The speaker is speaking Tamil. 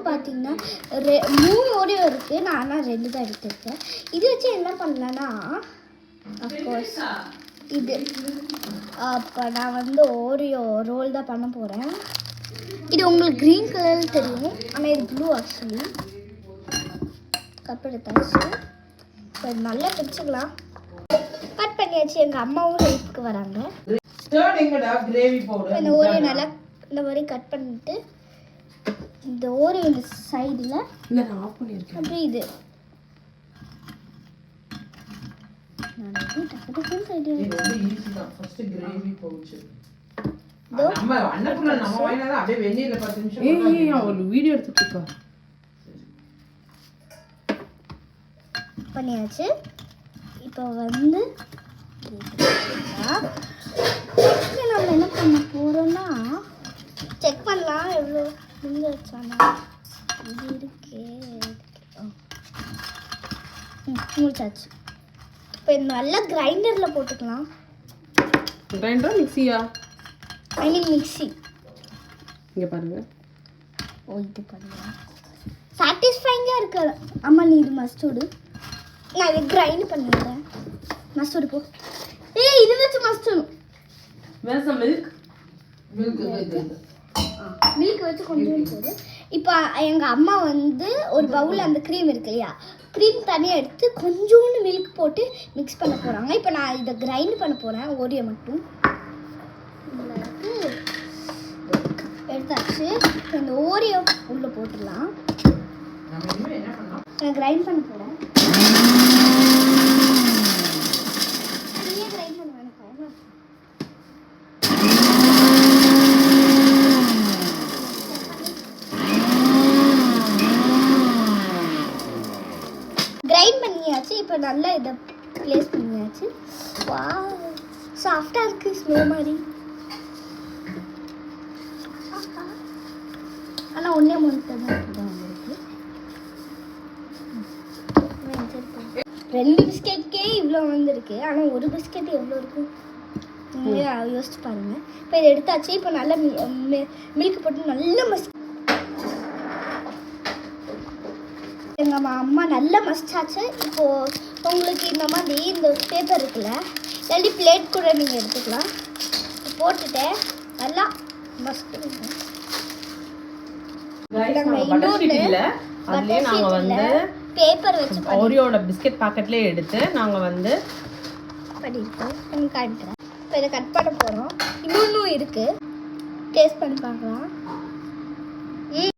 பார்த்தீங்கன்னா 3 ஓரியோ இருக்குது. நான் ஆனால் 2 தான் எடுத்துருக்கேன். இது வச்சு என்ன பண்ணலன்னா அஃப்கோர்ஸ் இது அப்போ நான் வந்து ஓரியோ ரோல் தான் பண்ண போகிறேன். இது உங்களுக்கு க்ரீன் கலர் தெரியும், ஆனால் இது ப்ளூ ஆக்சுவலி. கப் எடுத்தாச்சு. இப்போ நல்லா பிடிச்சிக்கலாம். கட் பண்ணியாச்சு. எங்கள் அம்மாவும் ஹெல்ப்புக்கு வராங்க. இந்த ஓரியோ நல்லா இந்த மாதிரி கட் பண்ணிட்டு இந்த ஓரியோ இந்த சைடில் அப்படியே இது பண்ணியாச்சு. இப்போ வந்து நம்ம என்ன பண்ண போறோம்னா செக் பண்ணலாம் எவ்வளோ முங்க வச்சானா. இது இருக்கே முடிச்சாச்சு. இப்போ நல்லா கிரைண்டரில் போட்டுக்கலாம். கிரைண்டர் மிக்ஸியா? ஐ மீன் மிக்ஸி. இங்கே பாருங்க. ஓ இது பாருங்க சாட்டிஸ்ஃபைங்காக இருக்கு. அம்மா நீ இது மஸ்டர்டு நான் இது கிரைண்ட் பண்ணிடுறேன். மஸ்டர்டு போ. இது வச்சு மஸ்டர்டு மில்க் வச்சு கொஞ்சம் போது. இப்போ எங்கள் அம்மா வந்து ஒரு பவுலில் அந்த க்ரீம் இருக்கு இல்லையா, க்ரீம் தனியாக எடுத்து கொஞ்சோண்டு மில்க் போட்டு மிக்ஸ் பண்ண போகிறாங்க. இப்போ நான் இதை கிரைண்ட் பண்ண போகிறேன். ஓரியோ மட்டும் எடுத்தாச்சு. இந்த ஓரியோ உள்ளே போட்டுடலாம். நான் கிரைண்ட் பண்ண போகிறேன். கிரைண்ட் பண்ணியாச்சு. இப்போ நல்லா இதை ப்ளேஸ் பண்ணியாச்சு. வா சாஃப்டாக இருக்குது ஸ்லோ மாதிரி. ஆனால் ஒன்றே மட்டும் தான் வந்துருக்கு. 2 பிஸ்கெட்கே இவ்வளோ வந்துருக்கு. ஆனால் ஒரு பிஸ்கெட் எவ்வளோ இருக்கும் யோசிச்சு பாருங்கள். இப்போ இதை எடுத்தாச்சு. இப்போ நல்லா மில்க் போட்டு நல்லா எங்கள் அம்மா நல்லா மஸ்டாச்சு. இப்போது உங்களுக்கு இந்த மாதிரி இந்த பேப்பர் இருக்குல்ல, இல்லாட்டி பிளேட் கூட நீங்கள் எடுத்துக்கலாம். போட்டுட்டு நல்லா மஸ்ட் பேப்பர் வச்சு ஓரியோட பிஸ்கெட் பாக்கெட்லேயே எடுத்து நாங்கள் வந்து பண்ணியிருக்கோம். உங்களுக்கு காட்டுறேன். இப்போ இதை கட் பண்ண போகிறோம். இன்னொன்றும் இருக்குது, டேஸ்ட் பண்ணி பார்க்கலாம்.